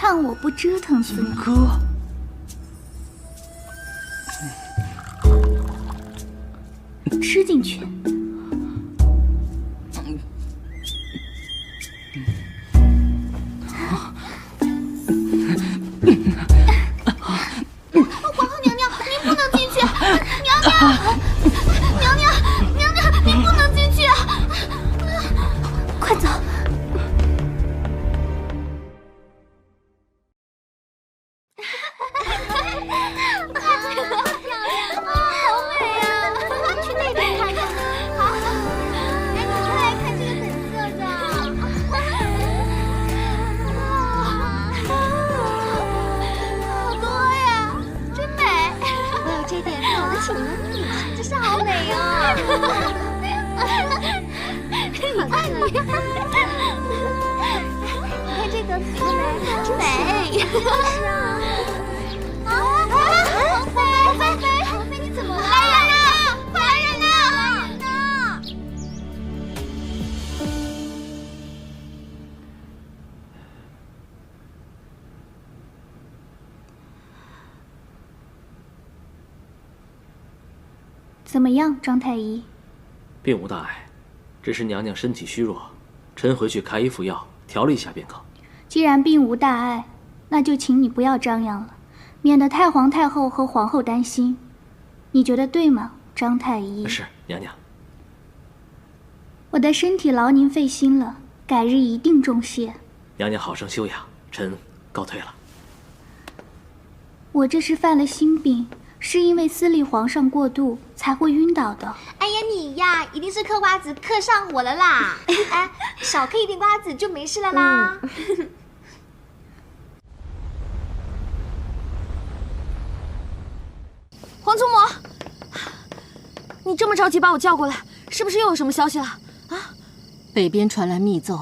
看我不折腾死你！哥，吃进去。皇后娘娘，您不能进去！娘娘，娘娘，娘娘，您不能进去！快走！怎么样，张太医？并无大碍，只是娘娘身体虚弱，臣回去开一副药调理一下便可。既然并无大碍，那就请你不要张扬了，免得太皇太后和皇后担心。你觉得对吗，张太医？是，娘娘。我的身体劳您费心了，改日一定重谢。娘娘好生休养，臣告退了。我这是犯了心病，是因为私立皇上过度才会晕倒的。哎呀，你呀，一定是嗑瓜子嗑上火了啦！哎，少嗑一点瓜子就没事了啦。皇祖母，你这么着急把我叫过来，是不是又有什么消息了？啊？北边传来密奏，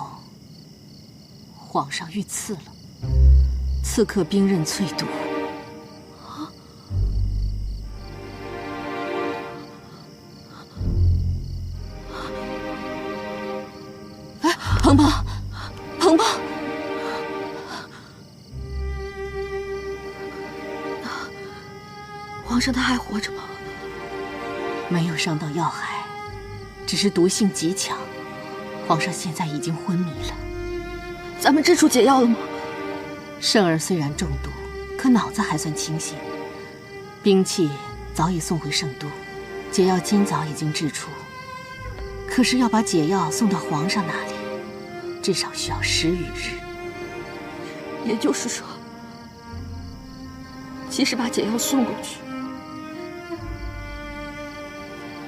皇上遇刺了，刺客兵刃淬毒。哎，鹏鹏，鹏鹏！皇上他还活着吗？没有伤到要害，只是毒性极强。皇上现在已经昏迷了。咱们制出解药了吗？圣儿虽然中毒，可脑子还算清醒。兵器早已送回圣都，解药今早已经制出。可是要把解药送到皇上那里，至少需要10余日。也就是说，即使把解药送过去，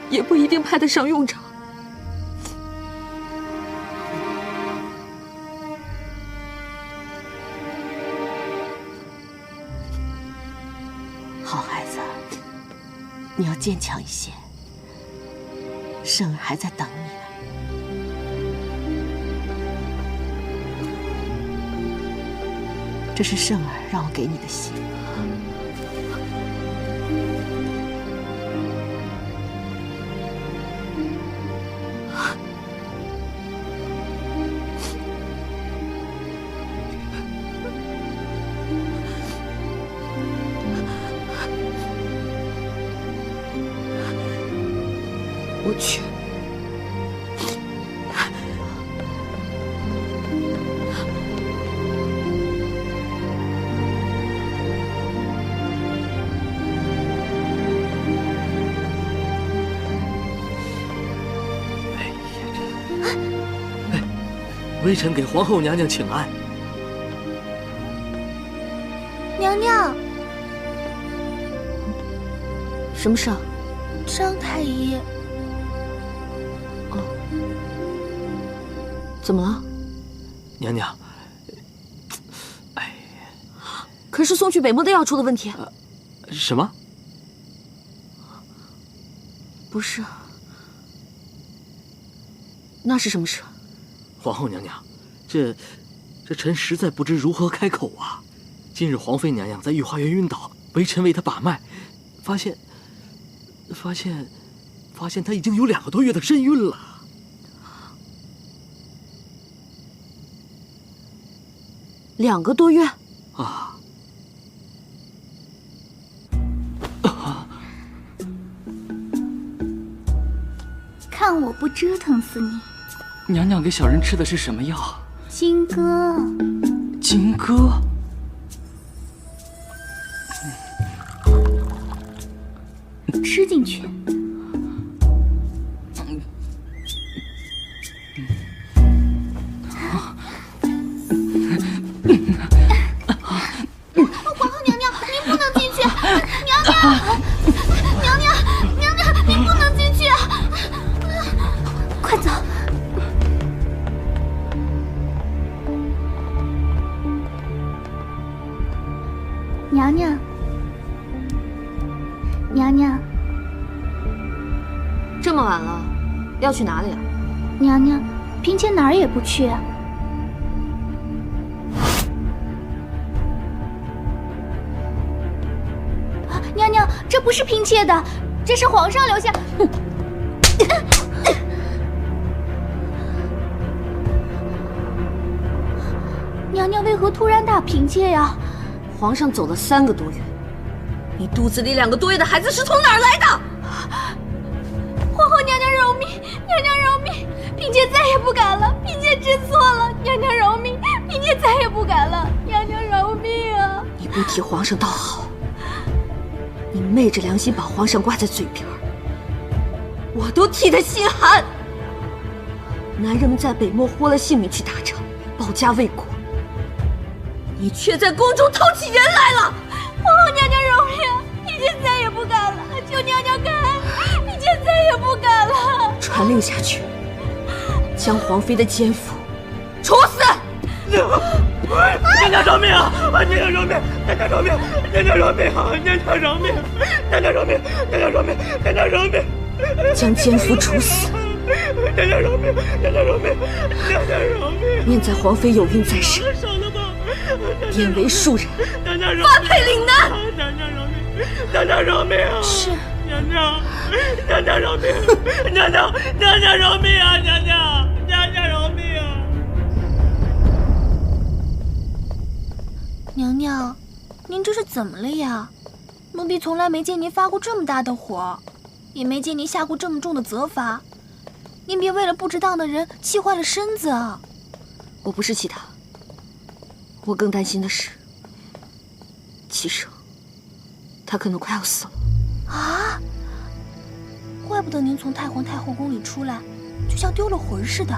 也不一定派得上用场。好孩子，你要坚强一些。圣儿还在等你呢。这是圣儿让我给你的信。我去。微臣给皇后娘娘请安。娘娘，什么事啊？张太医。怎么了？娘娘，可是送去北漠的药出了问题。什么？不是。那是什么事？皇后娘娘，这臣实在不知如何开口啊！今日皇妃娘娘在御花园晕倒，微臣为她把脉，发现她已经有2个多月的身孕了。2个多月？啊！看我不折腾死你！娘娘给小人吃的是什么药？金戈。金戈。吃进去。皇后娘娘，您不能进去！娘娘，娘娘，娘娘，您不能进去！快走！娘娘，娘娘，这么晚了，要去哪里啊？娘娘，嫔妾哪儿也不去啊。娘娘，这不是嫔妾的，这是皇上留下。娘娘为何突然打嫔妾呀？皇上走了3个多月，你肚子里2个多月的孩子是从哪儿来的？皇后娘娘饶命！娘娘饶命！嫔妾再也不敢了，嫔妾知错了，娘娘饶命！嫔妾再也不敢了，娘娘饶命啊！你不替皇上倒好，你昧着良心把皇上挂在嘴边，我都替他心寒。男人们在北漠豁了性命去打仗，保家卫国，你却在宫中偷起人来了！皇后娘娘饶命！嫔妾再也不敢了，求娘娘开！嫔妾再也不敢了。传令下去，将皇妃的奸夫处死！娘娘饶命啊！娘娘饶命！娘娘饶命！娘娘饶命啊！娘娘饶命！娘娘饶命！娘娘饶命！娘娘饶命！将奸夫处死！娘娘饶命！娘娘饶命！娘娘饶命！念在皇妃有孕在身，少了吧！贬为庶人，娘娘饶命！发配岭南。娘娘饶命！娘娘饶命啊！是。娘娘，娘娘饶命！娘娘，娘娘饶命啊！娘娘，娘娘饶命啊！娘娘，您这是怎么了呀？奴婢从来没见您发过这么大的火，也没见您下过这么重的责罚。您别为了不值当的人气坏了身子啊！我不是气他，我更担心的是，齐生，他可能快要死了。啊！怪不得您从太皇太后宫里出来，就像丢了魂似的。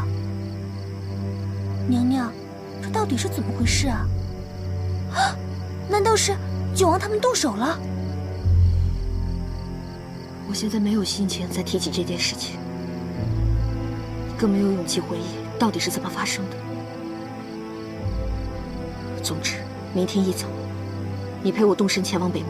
娘娘，这到底是怎么回事啊？啊！难道是九王他们动手了？我现在没有心情再提起这件事情，更没有勇气回忆到底是怎么发生的。总之，明天一早，你陪我动身前往北漠。